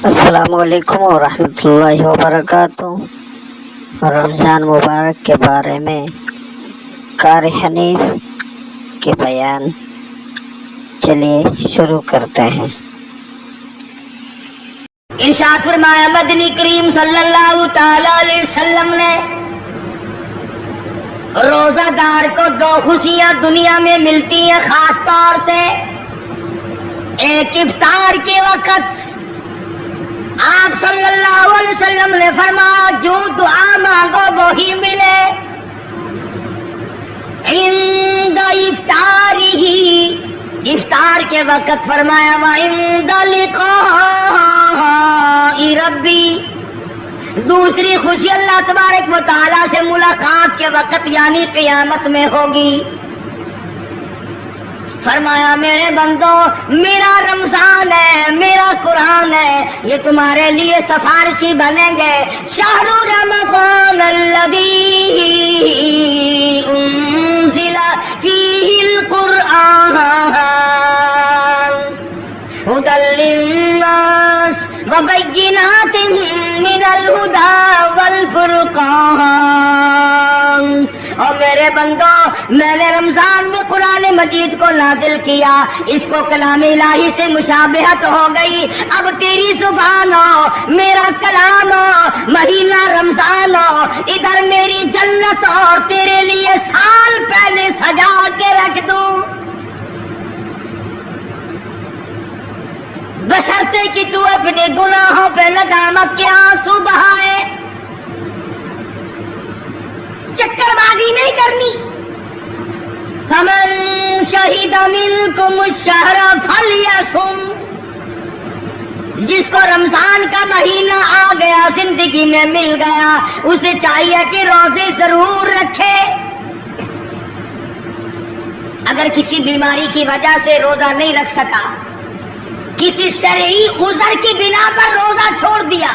السلام علیکم ورحمۃ اللہ وبرکاتہ۔ رمضان مبارک کے بارے میں قاری حنیف کے بیان، چلیے شروع کرتے ہیں۔ ارشاد فرمایا مدنی کریم صلی اللہ تعالی علیہ وسلم نے روزہ دار کو دو خوشیاں دنیا میں ملتی ہیں، خاص طور سے ایک افطار کے وقت آپ صلی اللہ علیہ وسلم نے فرمایا جو دعا مانگو وہی ملے۔ عند افطارہ، افطار کے وقت فرمایا وعند لقاء ربی، دوسری خوشی اللہ تبارک و تعالی سے ملاقات کے وقت یعنی قیامت میں ہوگی۔ فرمایا میرے بندو، میرا رمضان ہے، میرا قرآن ہے، یہ تمہارے لیے سفارشی بنیں گے۔ شہر رمضان الذی انزل فیہ القرآن ھدی للناس وبینات من الھدی والفرقان۔ اور میرے بندو، میں نے رمضان میں قرآن مجید کو نازل کیا، اس کو کلام الہی سے مشابہت ہو گئی۔ اب تیری زبان ہو، میرا کلام ہو، مہینہ رمضان ہو، ادھر میری جنت اور تیرے لیے سال پہلے سجا کے رکھ دوں، بشرطے کہ تو اپنے گناہوں پہ ندامت کے آنسو بہائے۔ چکر بازی نہیں کرنی۔ فمن شہد منکم الشہر فلیصم، جس کو رمضان کا مہینہ آ گیا، زندگی میں مل گیا، اسے چاہیے کہ روزے ضرور رکھے۔ اگر کسی بیماری کی وجہ سے روزہ نہیں رکھ سکا، کسی شرعی عذر کی بنا پر روزہ چھوڑ دیا،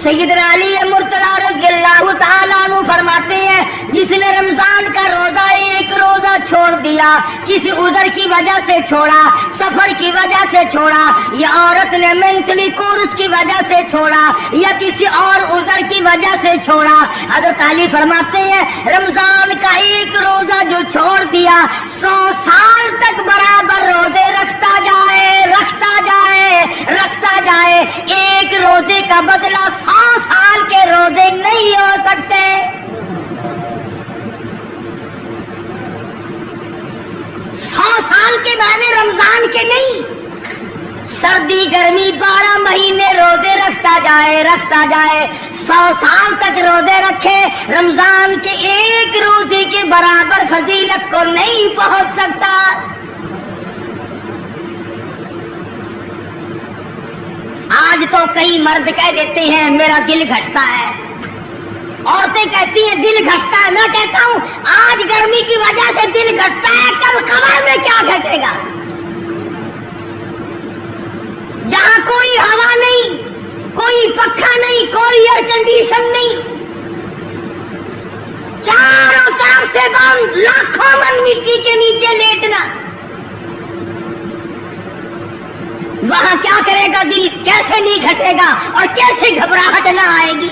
سیدنا علی مرتضیٰ رضی اللہ تعالیٰ عنہ فرماتے ہیں جس نے رمضان کا روزہ ایک روزہ چھوڑ دیا، کسی عذر کی وجہ سے چھوڑا، سفر کی وجہ سے چھوڑا، یا عورت نے مینٹلی کورس کی وجہ سے چھوڑا، یا کسی اور عذر کی وجہ سے چھوڑا، حضرت علی فرماتے ہیں رمضان کا ایک روزہ جو چھوڑ دیا، 100 سال تک برابر روزے رکھتا جائے، رکھتا جائے، رکھتا جائے، ایک روزے کا بدلہ 100 سال کے روزے نہیں ہو سکتے۔ 100 سال کے معنی رمضان کے نہیں، سردی گرمی 12 مہینے روزے رکھتا جائے، رکھتا جائے، 100 سال تک روزے رکھے، رمضان کے ایک روزے کے برابر فضیلت کو نہیں پہنچ سکتا۔ آج تو کئی مرد کہہ دیتے ہیں میرا دل گھٹتا ہے، عورتیں کہتی ہیں دل گھٹتا ہے، میں کہتا ہوں آج گرمی کی وجہ سے دل گھٹتا ہے، کل قمر میں کیا گھٹے گا؟ جہاں کوئی ہوا نہیں، کوئی پنکھا نہیں، کوئی ایئر کنڈیشن نہیں، چاروں طرف سے بند، لاکھوں من مٹی کے نیچے لیٹنا، وہاں کیا کرے گا دل؟ کیسے نہیں گھٹے گا اور کیسے گھبراہٹ نہ آئے گی؟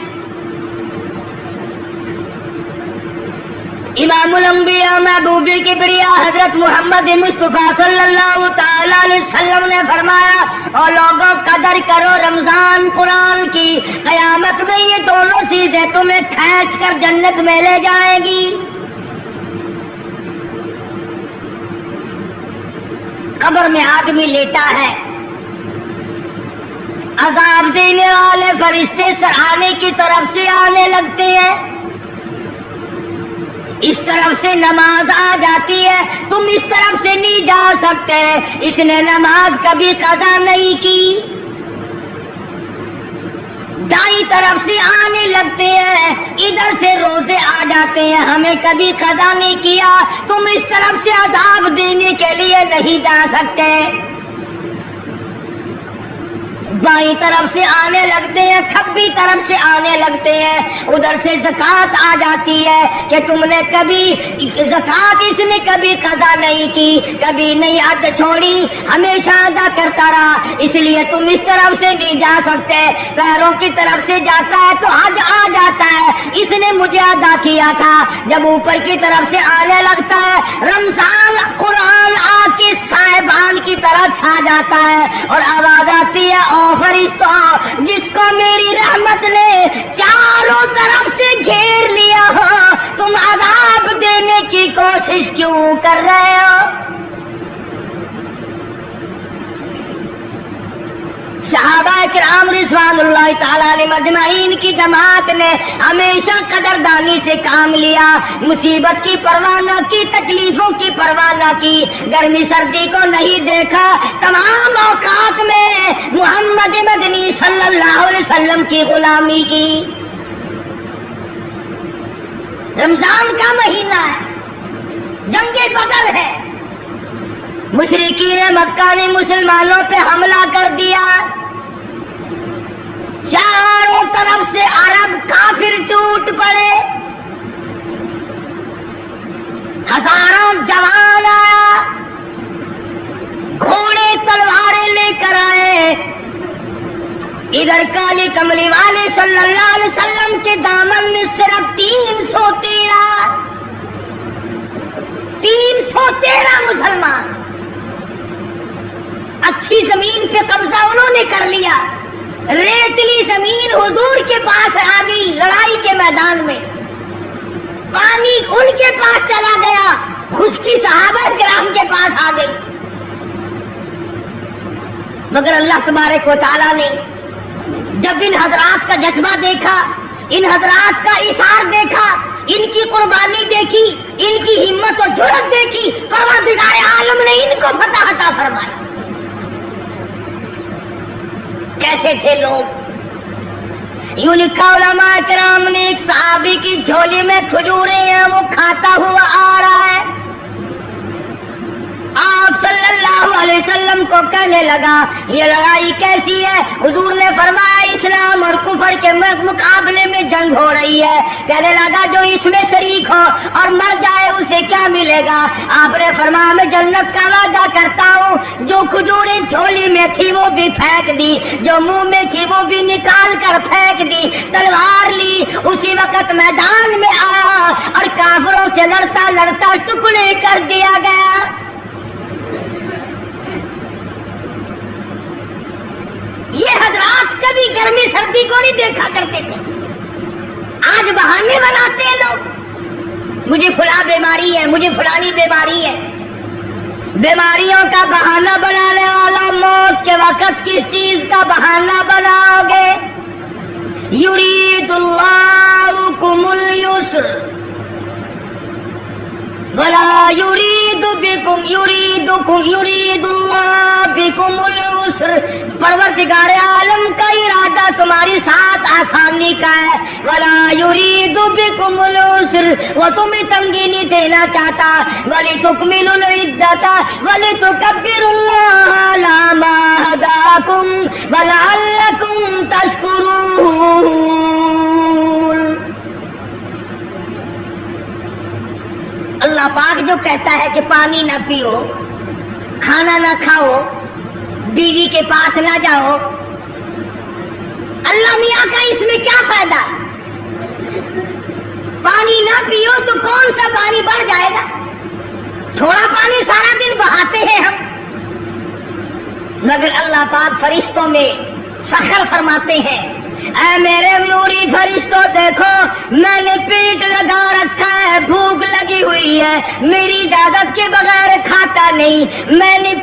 امام الانبیاء محبوب کبریا حضرت محمد مصطفیٰ صلی اللہ تعالی علیہ وسلم نے فرمایا اور لوگوں قدر کرو رمضان قرآن کی، قیامت میں یہ دونوں چیزیں تمہیں کھینچ کر جنت میں لے جائیں گی۔ قبر میں آدمی لیٹا ہے، عذاب دینے والے فرشتے سرانے کی طرف سے آنے لگتے ہیں، اس طرف سے نماز آ جاتی ہے، تم اس طرف سے نہیں جا سکتے، اس نے نماز کبھی قضا نہیں کی، دائیں طرف سے آنے لگتے ہیں، ادھر سے روزے آ جاتے ہیں، ہمیں کبھی قضا نہیں کیا، تم اس طرف سے عذاب دینے کے لیے نہیں جا سکتے۔ बाईं तरफ से आने लगते हैं, खब्बी तरफ से आने लगते हैं। उधर से ज़कात आ जाती है कि तुमने कभी ज़कात इसने कभी कदा नहीं की, कभी नहीं अदा छोड़ी, हमेशा अदा करता रहा, इसलिए तुम इस तरफ से नहीं जा सकते। पैरों की तरफ से जाता है तो हज आ जाता है, इसने मुझे अदा किया था। जब ऊपर की तरफ से आने लगता है, रमजान कुरान आके साहिबान की तरह छा जाता है और आवाज आती है, ओ फरिश्तों, जिसको मेरी रहमत ने चारों तरफ से घेर लिया हो, तुम अजाब देने की कोशिश क्यों कर रहे हो? सहाबा किराम रिज़वानुल्लाह ताला अलैहिम अजमाइन की जमात ने हमेशा कदरदानी से काम लिया, मुसीबत की परवाह न की, तकलीफों की परवाह न की, गर्मी सर्दी को नहीं देखा, तमाम औकात में मोहम्मद मदनी सल्लल्लाहु अलैहि वसल्लम की गुलामी की। रमजान का महीना है, जंगे बदर है, मुशरिकीन मक्का ने मुसलमानों पे हमला कर दिया, चारों तरफ से अरब काफिर टूट पड़े, हजारों जवान आया, घोड़े तलवारें लेकर आए। इधर काली कमली वाले सल्लल्लाहु अलैहि वसल्लम के दामन में सिर्फ 313 मुसलमान, अच्छी जमीन पे कब्जा उन्होंने कर लिया, रेतली जमीन हुजूर के पास आ गई, लड़ाई के मैदान में पानी उनके पास चला गया, खुश्की सहाबा किराम के पास आ गई। मगर अल्लाह तबारक व तआला ने जब इन हजरात का जज्बा देखा, इन हजरात का इशार देखा, इनकी कुर्बानी देखी, इनकी हिम्मत और जुर्रत देखी, परवरदिगार आलम ने इनको फतह अता फरमाई। कैसे थे लोग? यूं लिखा उलमा किराम ने, एक सहाबी की झोली में खजूरें हैं, वो खाता हुआ आ रहा है, आप सल्लल्लाहु अलैहि वसल्लम को कहने लगा, ये लड़ाई कैसी है? हुजूर ने फरमाया, इस्लाम और कुफर के मुकाबले में जंग हो रही है। कहने लगा, जो इसमें शरीक हो और मर जाए उसे क्या मिलेगा? आपने फरमाया, मैं जन्नत का वादा करता हूँ। जो खजूरें झोली में थी वो भी फेंक दी, जो मुंह में थी वो भी निकाल कर फेंक दी, तलवार ली, उसी वक्त मैदान में आया और काफिरों से लड़ता लड़ता टुकड़े कर दिया गया। ये हजरात कभी गर्मी सर्दी को नहीं देखा करते थे, आज बहाने बनाते हैं लोग, मुझे फला बीमारी है, मुझे फलानी बीमारी है। बीमारियों का बहाना बनाने वाला मौत के वक्त किस चीज का बहाना बनाओगे? युरीदुल्लाहु कुमुल युस्र वला युरीदु बिकुम युरीदुल्लाह बिकुमुल युस्र। परवरदिगार आलम का इरादा तुम्हारे साथ आसानी का है। वला युरीदु बिकुमुल युस्र, वो तुम्हें तंगी नहीं देना चाहता। वली तुकमिलुल इद्दता वली तुकब्बिरुल्लाह अला मा हदाकुम वलअल्लकुम तशकुरून। अल्लाह पाक जो कहता है कि पानी ना पियो, खाना ना खाओ, बीवी के पास ना जाओ, अल्लाह मियाँ का इसमें क्या फायदा? पानी ना पियो तो कौन सा पानी बढ़ जाएगा? थोड़ा पानी सारा दिन बहाते हैं हम। मगर अल्लाह पाक फरिश्तों में फख्र फरमाते हैं, ऐ मेरे नूरी फरिश्तों, देखो मैंने पेट लगा रखा है, भूख लगी हुई है, मेरी इजाजत के बगैर खाता नहीं। मैंने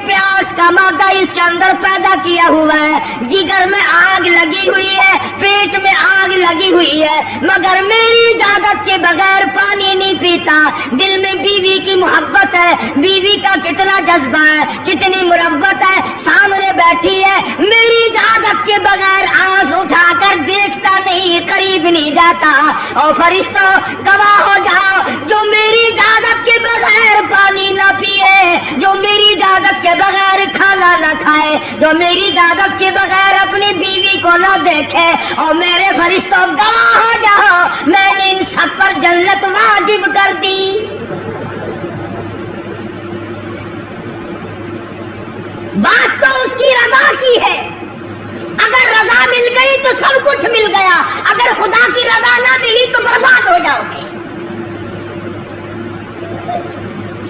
प्यास का मादा इसके अंदर पैदा किया हुआ है, जिगर में आग लगी हुई है, पेट में आग लगी हुई है, मगर मेरी इजाजत के बगैर पानी नहीं पीता। दिल में बीवी की मोहब्बत है, बीवी का कितना जज्बा है, कितनी मुरब्बत है, सामने बैठी है, मेरी इजाजत के बगैर आंख उठाकर देखता नहीं, करीब नहीं जाता। और फरिश्तों गवाह हो जाओ, जो मेरी इजाजत के बगैर पानी न पी ہے جو میری اجازت کے بغیر کھانا نہ کھائے، جو میری اجازت کے بغیر اپنی بیوی کو نہ دیکھے، اور میرے فرشتوں گواہ ہو جاؤ میں نے ان سب پر جنت واجب کر دی۔ بات تو اس کی رضا کی ہے، اگر رضا مل گئی تو سب کچھ مل گیا، اگر خدا کی رضا نہ ملی تو برباد ہو جاؤ گے۔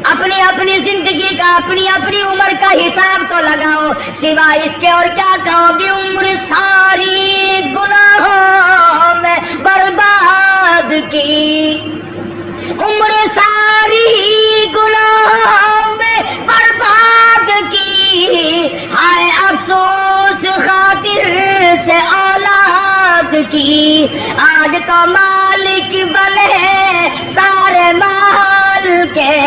اپنی اپنی زندگی کا، اپنی اپنی عمر کا حساب تو لگاؤ، سوائے اس کے اور کیا کہو گے؟ عمر ساری گناہوں میں برباد کی، عمر ساری گناہوں میں برباد کی، ہائے افسوس خاطر سے اولاد کی، آج تو مالک بنے سارے مال کے،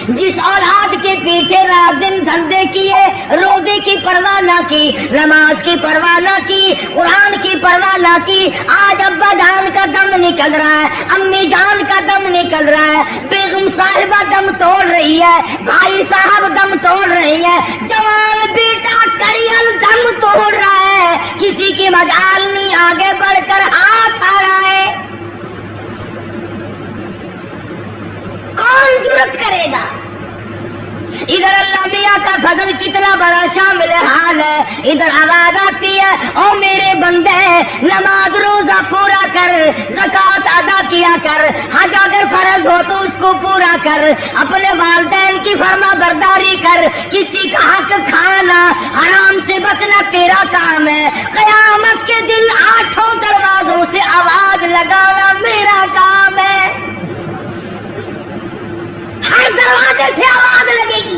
جس اولاد کے پیچھے رات دن دھندے کیے، روزے کی پرواہ نہ کی، نماز کی پرواہ نہ کی، قرآن کی پرواہ نہ کی، آج ابا جان کا دم نکل رہا ہے، امی جان کا دم نکل رہا ہے، بیگم صاحبہ دم توڑ رہی ہے، بھائی صاحب دم توڑ رہی ہے، جوان بیٹا کریل دم توڑ رہا ہے، کسی کی مجال نہیں آگے بڑھ کر ہاتھ آ رہا ہے، کون جرأت کرے گا؟ ادھر اللہ میاں کا فضل کتنا بڑا شامل حال ہے، ادھر آواز آتی ہے او میرے بندے نماز روزہ پورا کر، زکوٰۃ ادا کیا کر، حج اگر فرض ہو تو اس کو پورا کر، اپنے والدین کی فرما برداری کر، کسی کا حق کھانا، حرام سے بچنا تیرا کام ہے، قیامت کے دن 8 دروازوں سے آواز لگانا میرا کام ہے، ہر دروازے سے آواز لگے گی۔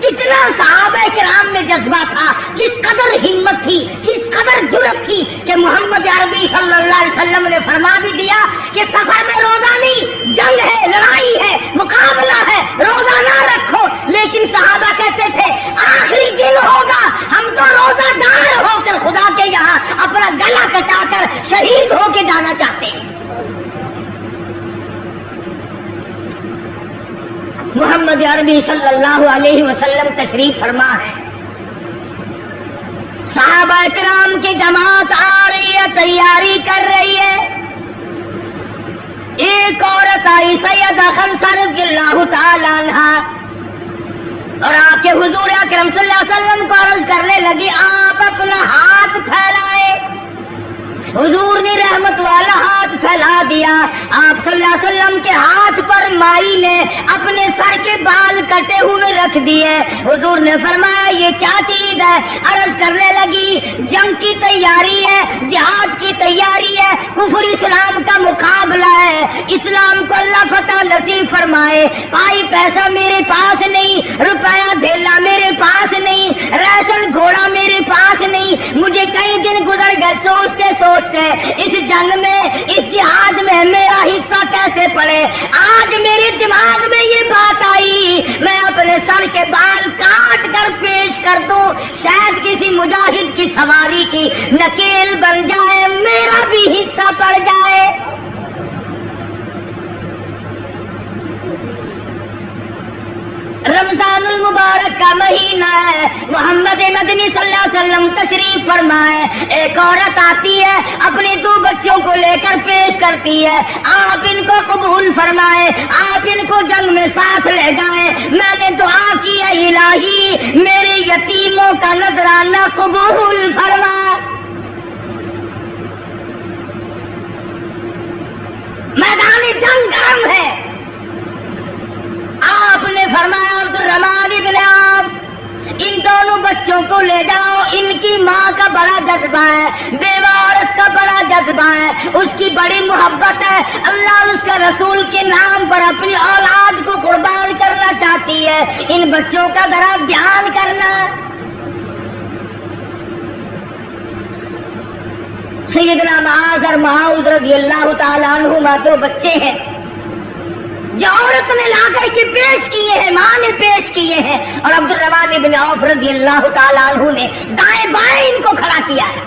کتنا صحابہ کرام میں جذبہ تھا، کس قدر ہمت تھی، کس قدر جرأت تھی کہ محمد عربی صلی اللہ علیہ وسلم نے فرما بھی دیا کہ سفر میں روزہ نہیں، جنگ ہے، لڑائی ہے، مقابلہ ہے، روزہ نہ رکھو، لیکن صحابہ کہتے تھے آخری دن ہوگا ہم تو روزہ دار ہو کر خدا کے یہاں اپنا گلا کٹا کر شہید ہو کے جانا چاہتے ہیں۔ محمد عربی صلی اللہ علیہ وسلم تشریف فرما ہے، صحابہ کرام کی جماعت آ رہی ہے، تیاری کر رہی ہے، ایک عورت آئی سیدہ خمسہ رضی اللہ تعالی عنہا، اور آ کے حضور اکرم صلی اللہ علیہ وسلم کو عرض کرنے لگی آپ اپنا ہاتھ پھیلائے، حضور نے رحمت والا ہاتھ پھیلا دیا، آپ صلی اللہ علیہ وسلم کے ہاتھ پر مائی نے اپنے سر کے بال کٹے ہوئے رکھ دیے، حضور نے فرمایا یہ کیا چیز ہے؟ عرض کرنے لگی جنگ کی تیاری ہے، جہاد کی تیاری ہے، کفر اسلام کا مقابلہ ہے، اسلام کو اللہ فتح نصیب فرمائے، پائی پیسہ میرے پاس نہیں، روپیہ دھیلا میرے پاس نہیں، ریشن گھوڑا میرے پاس نہیں، مجھے کئی دن گزر گئے سوچتے سوچتے اس جنگ میں، اس جہاد میں میرا حصہ کیسے پڑے، آج میرے دماغ میں یہ بات آئی میں اپنے سر کے بال کاٹ کر پیش کر دوں، شاید کسی مجاہد کی سواری کی نکیل بن جائے، میرا بھی حصہ پڑ جائے۔ رمضان المبارک کا مہینہ ہے، محمد مدنی صلی اللہ علیہ وسلم تشریف فرمائے، ایک عورت آتی ہے اپنے 2 بچوں کو لے کر پیش کرتی ہے، آپ ان کو قبول فرمائے، آپ ان کو جنگ میں ساتھ لے جائیں، میں نے دعا کی ہے الہی میرے یتیموں کا نذرانہ قبول فرما۔ میدان جنگ گرم ہے، آپ نے فرمایا عبد الرحمن ابن عوف ان دونوں بچوں کو لے جاؤ، ان کی ماں کا بڑا جذبہ ہے، بیوہ عورت کا بڑا جذبہ ہے، اس کی بڑی محبت ہے، اللہ اور اس کا رسول کے نام پر اپنی اولاد کو قربان کرنا چاہتی ہے، ان بچوں کا ذرا دھیان کرنا۔ سیدنا معاذ اور معاذ رضی اللہ تعالیٰ عنہما 2 بچے ہیں جو عورت نے لا کر کے پیش کیے ہیں، ماں نے پیش کیے ہیں، اور عبد الرحمن ابن عوف رضی اللہ تعالیٰ عنہ نے دائیں بائیں ان کو کھڑا کیا ہے،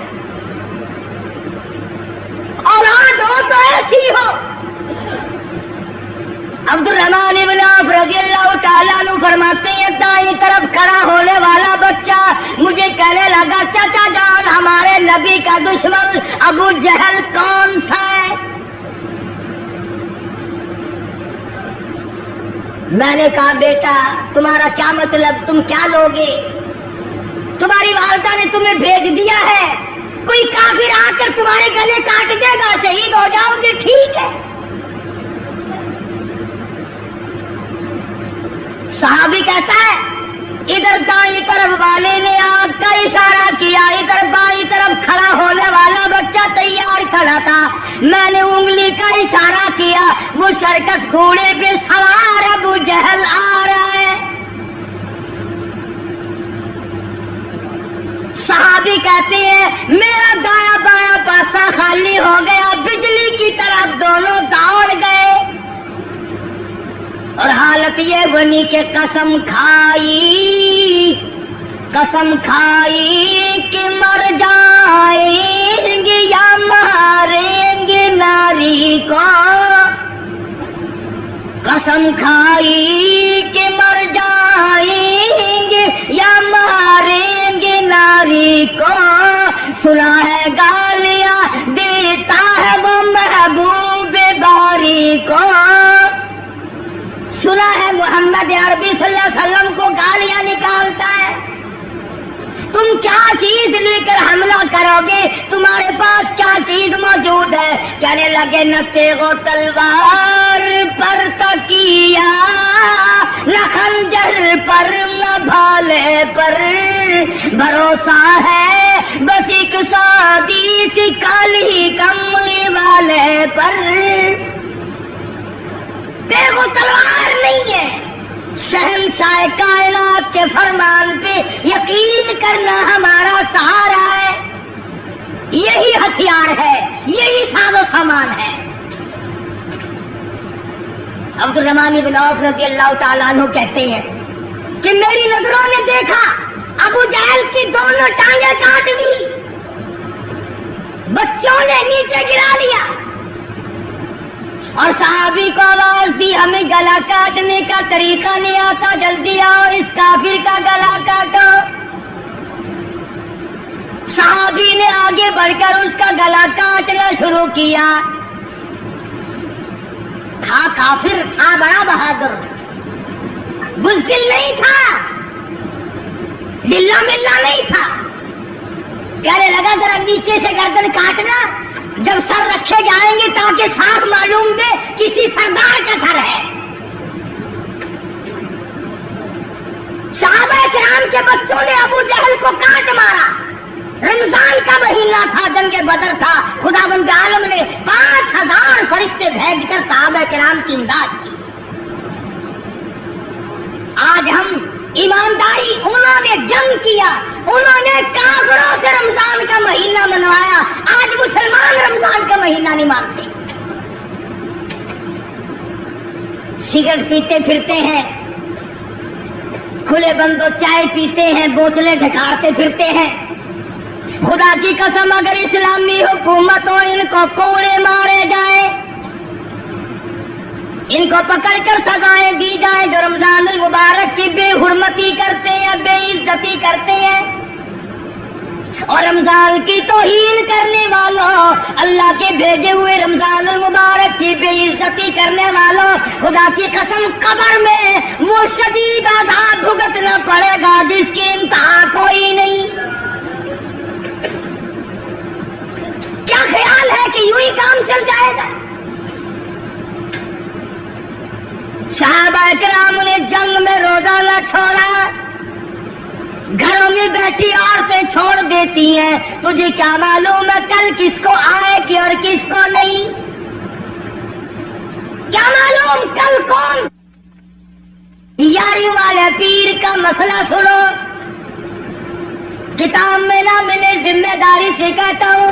औलाद हो तो ऐसी हो। अब्दुर्रहमान इब्न औफ रज़ियल्लाहु ताला अन्हु फरमाते हैं, दाईं तरफ खड़ा होने वाला बच्चा मुझे कहने लगा, चाचा जान हमारे नबी का दुश्मन अबू जहल कौन सा है? मैंने कहा, बेटा तुम्हारा क्या मतलब, तुम क्या लोगे? तुम्हारी वालिदा ने तुम्हें भेज दिया है, कोई काफिर आकर तुम्हारे गले काट देगा, शहीद हो जाओगे, ठीक है। सहाबी कहता है, इधर दाईं तरफ वाले ने आग का इशारा किया, इधर बाईं तरफ खड़ा होने वाला बच्चा तैयार खड़ा था, मैंने उंगली का इशारा किया, वो सर्कस घोड़े पे सवार अबू जहल आ रहा है। सहाबी कहते हैं, मेरा दाया बाया पासा खाली हो गया, बिजली की तरफ दोनों दौड़ गए और हालत ये बनी कि कसम खाई कि मर जाएंगे या मारेंगे नारी को, कसम खाई कि मर जाएंगे या मारेंगे नारी को, सुना है गालियां देता है वो महबूब बारी को, सुना है मोहम्मद अरबी सल्लल्लाहु अलैहि वसल्लम को गालियां निकालता है। तुम क्या चीज लेकर हमला करोगे, तुम्हारे पास क्या चीज मौजूद है? कहने लगे, न तेगो तलवार पर तकिया, न खंजर पर, न भाले पर, भरोसा है बस एक सादी सी काली कमली वाले पर। तेगो तलवार नहीं है, शहंशाह कायनात के फरमान पे यकीन करना हमारा सहारा है, यही हथियार है, यही साजो सामान है। अब्दुर्रहमान इब्न औफ रज़ियल्लाहु ताला अन्हु कहते हैं कि मेरी नजरों ने देखा अबू जहल की दोनों टांगे काट दी, बच्चों ने नीचे गिरा लिया और सहाबी को आवाज दी, हमें गला काटने का तरीका नहीं आता, जल्दी आओ इस काफिर का गला काटो। सहाबी ने आगे बढ़कर उसका गला काटना शुरू किया। था काफिर, था बड़ा बहादुर, बुज़दिल नहीं था, ढिल्ला मिल्ला नहीं था। कहने लगा, जरा नीचे से गर्दन काटना, जब सर रखे जाएंगे ताकि साफ मालूम दे किसी सरदार का सर है। सहाबा किराम के बच्चों ने अबू जहल को काट मारा। रमजान का महीना था, जंग बदर था, खुदावंद आलम ने 5000 फरिश्ते भेजकर सहाबा किराम की इमदाद की। आज हम ईमानदारी, उन्होंने जंग किया, उन्होंने काफिरों से रमजान का महीना मनवाया, आज मुसलमान रमजान का महीना नहीं मानते। सिगरेट पीते फिरते हैं, खुले बंदो चाय पीते हैं, बोतलें ढकारते फिरते हैं। खुदा की कसम अगर इस्लामी हुकूमत हो, इनको कोड़े मारे जाए, इनको पकड़कर सजाएं दी जाए जो रमजान मुबारक की बेहुरमती करते हैं, बेइज्जती करते हैं। और रमजान की तौहीन करने वालों, अल्लाह के भेजे हुए रमजान मुबारक की बेइज्जती करने वालों, खुदा की कसम कब्र में वो शदीद अज़ाब भुगतना पड़ेगा जिसकी इंतहा कोई नहीं। क्या ख्याल है कि यूं ही काम चल जाएगा? सहाबा किराम ने जंग में रोजा न छोड़ा, घरों में बैठी औरतें छोड़ देती हैं। तुझे क्या मालूम है कल किसको आएगी और किसको नहीं? क्या मालूम कल कौन? यारी वाले पीर का मसला सुनो, किताब में ना मिले जिम्मेदारी से कहता हूँ,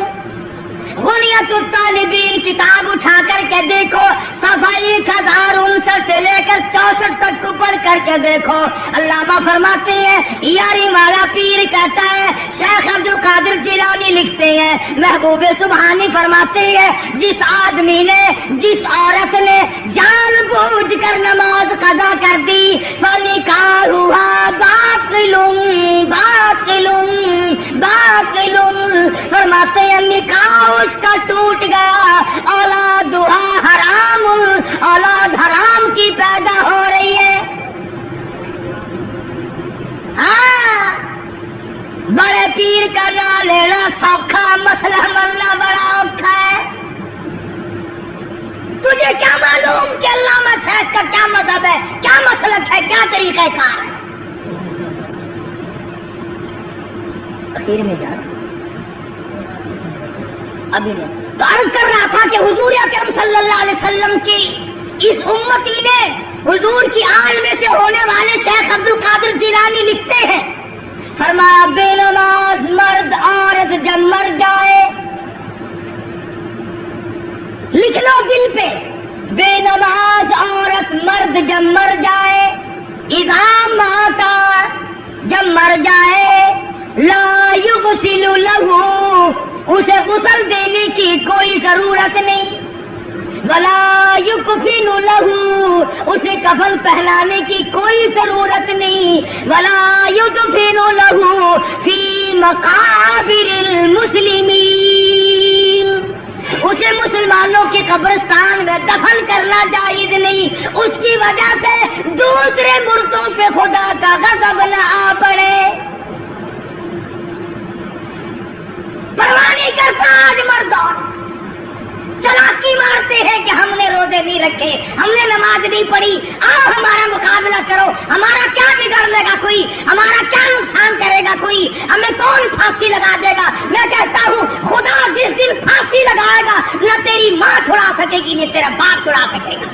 गुनियतुत तालिबीन किताब उठा करके देखो, सफा 1059 से लेकर 64 तक को पढ़ करके देखो। अल्लामा फरमाते हैं, यारी वाला पीर कहता है, शेख अब्दुल कादिर जिलानी लिखते हैं, महबूबे सुबहानी फरमाते हैं, जिस आदमी ने, जिस औरत ने जानबूझ कर नमाज कदा कर दी, फनिकाहुहा बातिलुन बातिलुन बातिलुन, फरमाते हैं निकाह उसका टूट गया, औलादुहा हरामुल, औलाद हराम की पैदा हो रही है। हाँ, बड़े पीर का नाम लेना सौखा, मसला मलना बड़ा औखा है। तुझे क्या मालूम कि अल्लामा शेख का क्या मजहब है, क्या मसलक है, क्या तरीका कार है? आखिर में जा रहा अभी नहीं तो अर्ज कर रहा था कि हुजूर अकरम सल्लल्लाहु अलैहि वसल्लम की इस उम्मती ने, हुजूर की आल में से होने वाले शेख अब्दुल कादिर जिलानी लिखते हैं, फरमाया बेनमाज मर्द औरत जब मर जाए, लिख लो दिल पे, बेनमाज औरत मर्द जब मर जाए, इज़ा माता जब मर जाए, ला युगसिलु लहू, उसे गुस्ल देने की कोई जरूरत नहीं, वला युकफिनु लहू, उसे कफन पहनाने की कोई जरूरत नहीं, वला युदफिनु लहू फी मकाबिरिल मुस्लिमीन, उसे मुसलमानों के कब्रिस्तान में दफन करना जायज नहीं, उसकी वजह से दूसरे मुर्दों पे खुदा का गजब न आ पड़े। परवाह नहीं करता आज मर्दों, चलाकी मारते हैं कि हमने रोजे नहीं रखे, हमने नमाज नहीं पढ़ी, आओ हमारा मुकाबला करो, हमारा क्या बिगाड़ लेगा कोई, हमारा क्या नुकसान करेगा कोई, हमें कौन फांसी लगा देगा। मैं कहता हूँ खुदा जिस दिन फांसी लगाएगा, न तेरी माँ छुड़ा सकेगी न तेरा बाप छुड़ा सकेगा,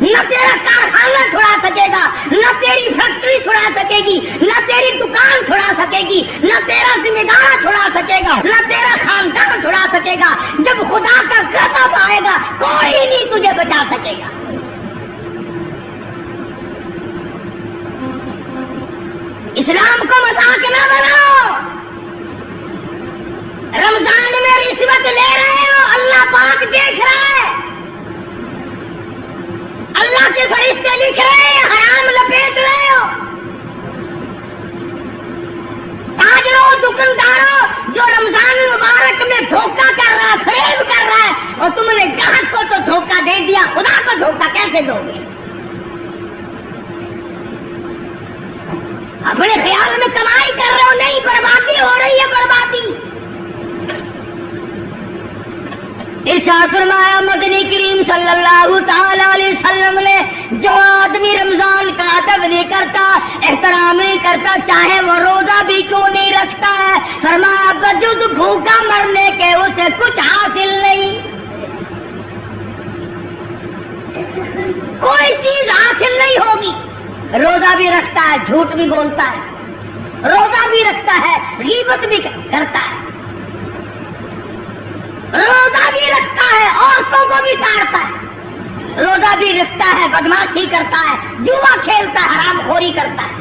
न तेरा कारखाना छुड़ा सकेगा, न तेरी फैक्ट्री छुड़ा सकेगी, न तेरी दुकान छुड़ा सकेगी, न तेरा जिम्मेदार छुड़ा सकेगा, न तेरा खानदान छुड़ा सकेगा। जब खुदा का गजब आएगा कोई नहीं तुझे बचा सकेगा। इस्लाम को मजाक ना बनाओ। रमजान में रिश्वत ले रहे हो, अल्लाह पाक देख रहा है, अल्लाह के फरिश्ते लिख रहे हैं, हराम लपेट रहे हो। ताजरों, दुकानदारों, जो रमजान मुबारक में धोखा कर रहा है, फरेब कर रहा है, और तुमने ग्राहक को तो धोखा दे दिया, खुदा को धोखा कैसे दोगे? अपने ख्याल में कमाई कर रहे हो, नहीं, बर्बादी हो रही है, बर्बादी। इरशाद फरमाया मदनी करीम सल्लल्लाहु ताला अलैहि वसल्लम ने, जो आदमी रमजान का अदब नहीं करता, एहतराम नहीं करता, चाहे वो रोजा भी क्यों नहीं रखता है, फरमाया वजूद भूखा मरने के उसे कुछ हासिल नहीं, कोई चीज हासिल नहीं होगी। रोजा भी रखता है, झूठ भी बोलता है, रोजा भी रखता है, गीबत भी करता है, रोजा भी रखता है, औरतों को भी ताड़ता है, रोजा भी रखता है, बदमाशी करता है, जुआ खेलता है, हरामखोरी करता है।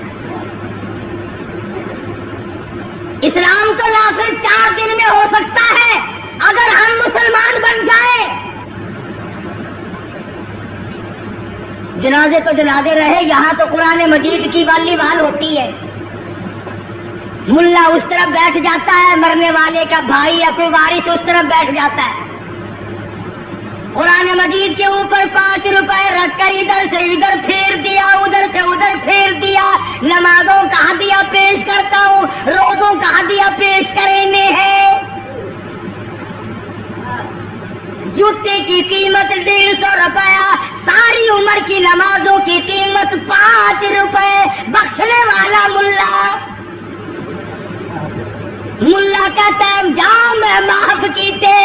इस्लाम तो नाफिल 4 दिन में हो सकता है अगर हम मुसलमान बन जाएं। जनाजे तो जनाजे रहे, यहाँ तो कुरान मजीद की वाली वाल होती है। मुल्ला उस तरफ बैठ जाता है, मरने वाले का भाई या कोई वारिस उस तरफ बैठ जाता है, कुरान मजीद के ऊपर 5 रुपए रखकर इधर से इधर फेर दिया, उधर से उधर फेर दिया, नमाजों का हदिया पेश करता हूँ, रोजों का हदिया पेश करने हैं। जूते की कीमत 150 रुपया, सारी उम्र की नमाजों की कीमत 5 रुपए, बख्शने वाला मुल्ला। मुल्ला कहता है जाओ मैं माफ कीते,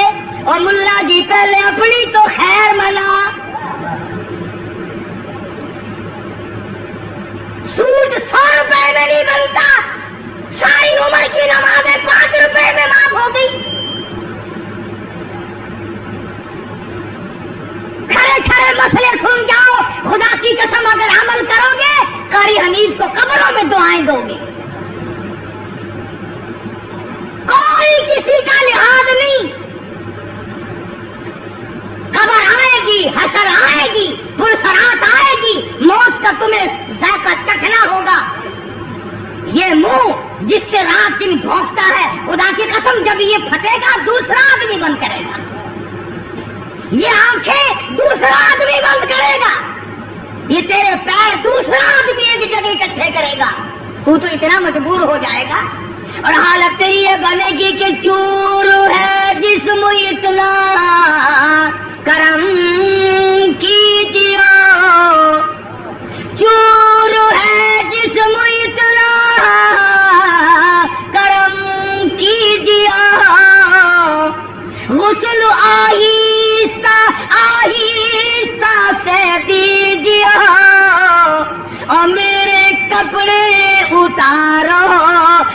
और मुल्ला जी पहले अपनी तो खैर मना। सूट 100 रुपए में नहीं बनता, सारी उम्र की नमाजें 5 रुपए में माफ हो गई। खड़े मसले सुन जाओ, खुदा की कसम अगर अमल करोगे कारी हनीफ को कब्रों में दुआएं दोगे। कोई किसी का लिहाज नहीं, कब्र आएगी, हशर आएगी, पुरसरात आएगी, मौत का तुम्हें जायका चखना होगा। ये मुंह जिससे रात दिन भौंकता है, खुदा की कसम जब ये फटेगा दूसरा आदमी बंद करेगा। ये आंखें दूसरा आदमी बंद करेगा, ये तेरे पैर दूसरा आदमी एक जगह इकट्ठे करेगा। तू तो इतना मजबूर हो जाएगा और हालत तेरी ये बनेगी कि चूर है जिस्म इतना करम कीजिए, चूर है जिस्म इतना करम कीजिए, गुस्ल आहिस्ता आहिस्ता से दीजिए, और मेरे कपड़े उतारो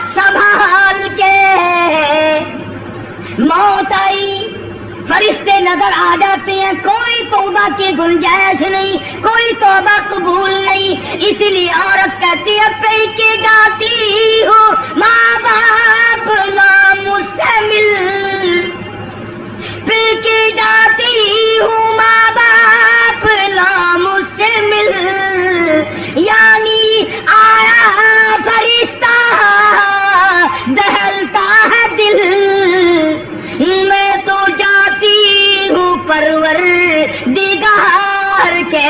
संभाल के। मौत आई, फरिश्ते नजर आ जाते हैं, कोई तौबा की गुंजाइश नहीं, कोई तौबा कबूल नहीं। इसलिए औरत कहती है पैके जाती हूँ, माँ बाप ला मुझसे मिल, पैके जाती हूँ, माँ बाप ला मुझसे मिल, यानी आया फरिश्ता दहलता है दिल, मैं तो जाती हूँ परवर दिगार के।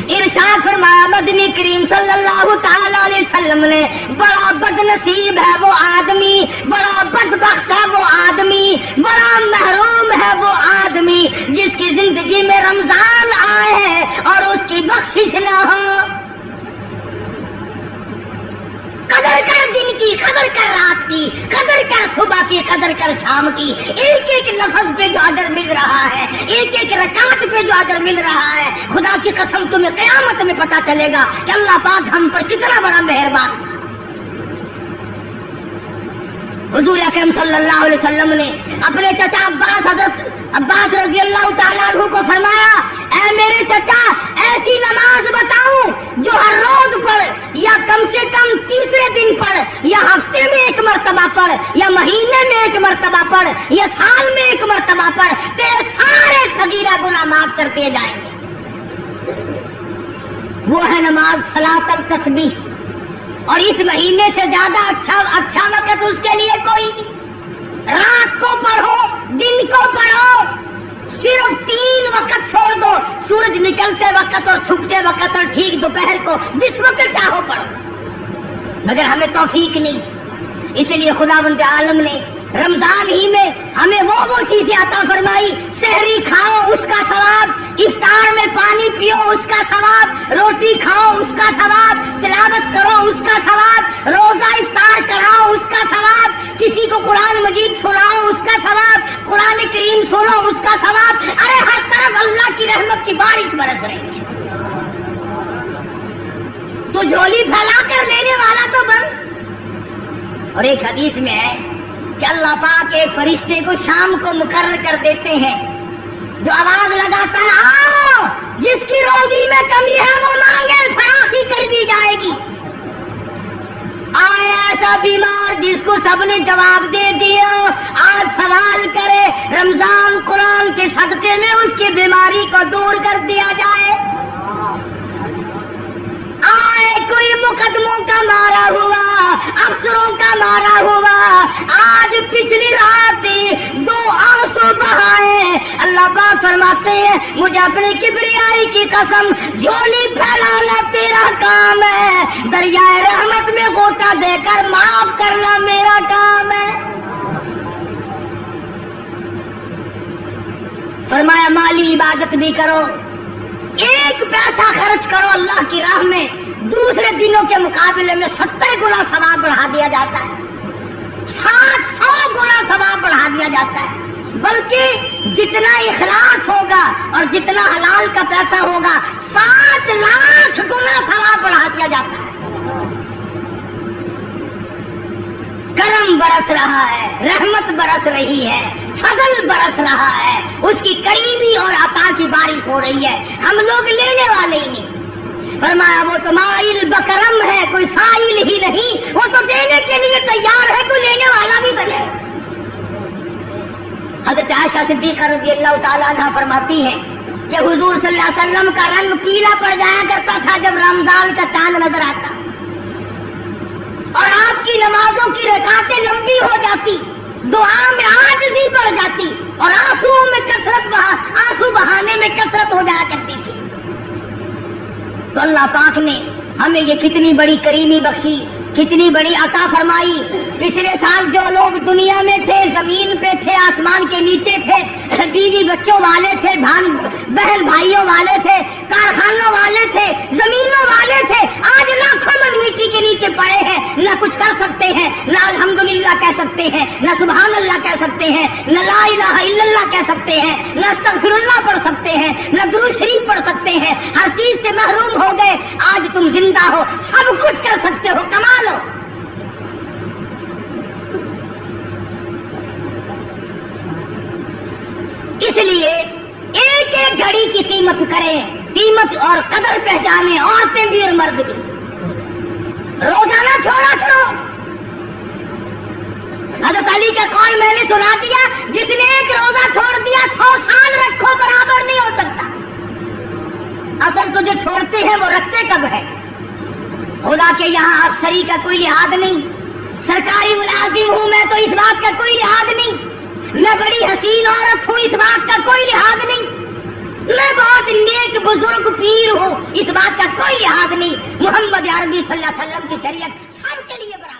इरशाद फरमाया मदनी करीम सल्लल्लाहु ताला अलैहि वसल्लम ने, बड़ा बदनसीब है वो आदमी, बड़ा बदबख्त है वो आदमी, बड़ा महरूम है वो आदमी जिसकी जिंदगी में रमजान आए है और उसकी बख्शिश ना हो। कदर कर दिन की, कदर कर रात की, कदर कर सुबह की, कदर कर शाम की। एक एक लफ्ज पे जो अजर मिल रहा है, एक एक रकात पे जो अजर मिल रहा है, खुदा की कसम तुम्हें क़यामत में पता चलेगा कि अल्लाह पाक हम पर कितना बड़ा मेहरबान था। हुजूर अकरम सल्लल्लाहु अलैहि वसल्लम ने अपने चचा अब्बास, हजरत अब्बास रज़ी अल्लाह तआला अन्हु को फरमाया, ऐ मेरे चचा ऐसी नमाज बताऊं जो हर रोज पढ़ या कम से कम तीसरे दिन पढ़ या हफ्ते में एक मर्तबा पढ़ या महीने में एक मर्तबा पढ़ या साल में एक मर्तबा पढ़, तेरे सारे सगीरा गुनाह माफ कर दिए जाएंगे। वो है नमाज सलातल तस्बीह, और इस महीने से ज्यादा अच्छा वक्त उसके लिए कोई नहीं। रात को पढ़ो, दिन को पढ़ो, सिर्फ 3 वक्त छोड़ दो, सूरज निकलते वक्त और छुपते वक्त और ठीक दोपहर को, जिस वक्त चाहो पढ़ो, मगर हमें तौफीक नहीं। इसलिए खुदावंद आलम ने रमजान ही में हमें वो चीजें अता फरमाई, सहरी खाओ उसका सवाब, इफ्तार में पानी पियो उसका सवाब, रोटी खाओ उसका सवाब, तिलावत करो उसका सवाब, रोजा इफ्तार कराओ उसका सवाब, किसी को कुरान मजीद सुनाओ उसका सवाब, कुरान करीम सुनो उसका सवाब। अरे हर तरफ अल्लाह की रहमत की बारिश बरस रही है, तो झोली फैला कर लेने वाला तो बन। और एक हदीस में है कि अल्लाह पाक एक फरिश्ते को शाम को मुकर्रर कर देते हैं जो आवाज लगाता है, आओ जिसकी रोजी में कमी है वो मांगे, फराखी कर दी जाएगी। आए ऐसा बीमार जिसको सबने जवाब दे दिया, आज सवाल करे, रमजान कुरान के सदके में उसकी बीमारी को दूर कर दिया जाए। आए कोई मुकदमों का मारा हुआ, अफसरों का मारा हुआ, आज पिछली रात 2 आंसू बहाए, अल्लाह पाक फरमाते हैं मुझे अपनी किबरियाई की कसम, झोली फैलाना तेरा काम है, दरियाए रहमत में गोता देकर माफ करना मेरा काम है। फरमाया माली इबादत भी करो, 1 पैसा खर्च करो अल्लाह की राह में, दूसरे दिनों के मुकाबले में 70 गुना सवाब बढ़ा दिया जाता है, 700 गुना सवाब बढ़ा दिया जाता है। बल्कि जितना इखलास होगा और जितना हलाल का पैसा होगा, 7 लाख गुना सवाब बढ़ा दिया जाता है। करम बरस रहा है, रहमत बरस रही है, फजल बरस रहा है, उसकी करीबी और अता की बारिश हो रही है, हम लोग लेने वाले ही नहीं। फरमाया वो तो माइल बकरम है, कोई साइल ही नहीं, वो तो देने के लिए तैयार है, कोई लेने वाला भी बने। हज़रत आयशा सिद्दीक़ा रज़ियल्लाहु ताला अन्हा फरमाती हैं कि हुजूर सल्लल्लाहु अलैहि वसल्लम का रंग पीला पड़ जाया करता था जब रमजान का चांद नजर आता, और आपकी नमाजों की रकातें लंबी हो जाती, दुआ में आजिज़ी बढ़ जाती, और आंसू बहाने में कसरत हो जाया करती थी। तो अल्लाह पाक ने हमें ये कितनी बड़ी करीमी बख्शी, कितनी बड़ी अता फरमाई। पिछले साल जो लोग दुनिया में थे, जमीन पे थे, आसमान के नीचे थे, बीवी बच्चों वाले थे, बहन भाइयों वाले थे, कारखानों वाले थे, जमीनों वाले थे, आज लाखों मन मिट्टी के नीचे पड़े हैं, न कुछ कर सकते हैं, न अल्हम्दुलिल्लाह कह सकते हैं, न सुभान अल्लाह कह सकते हैं, न ला इलाहा इल्लल्लाह कह सकते हैं, न अस्तगफिरुल्लाह पढ़ सकते हैं, न दुरूद शरीफ पढ़ सकते हैं, हर चीज से महरूम हो गए। आज तुम जिंदा हो, सब कुछ कर सकते हो, कमाल हो। इसलिए एक एक घड़ी की कीमत करें, कीमत और कदर पहचाने, औरतें भी और मर्द भी। रोजाना छोड़ा करो। हज़रत अली का कौल मैंने सुना दिया, जिसने एक रोजा छोड़ दिया 100 साल रखो बराबर नहीं हो सकता। असल तो जो छोड़ते हैं वो रखते कब है? खुदा के यहाँ अफसरी का कोई लिहाज नहीं, सरकारी मुलाजिम हूं मैं तो इस बात का कोई लिहाज नहीं, मैं बड़ी हसीन औरत हूं इस बात का कोई लिहाज नहीं, मैं बहुत नेक बुजुर्ग पीर हूं इस बात का कोई लिहाज नहीं। मोहम्मद अरबी सल्लल्लाहु अलैहि वसल्लम की शरीयत सबके लिए बराबर।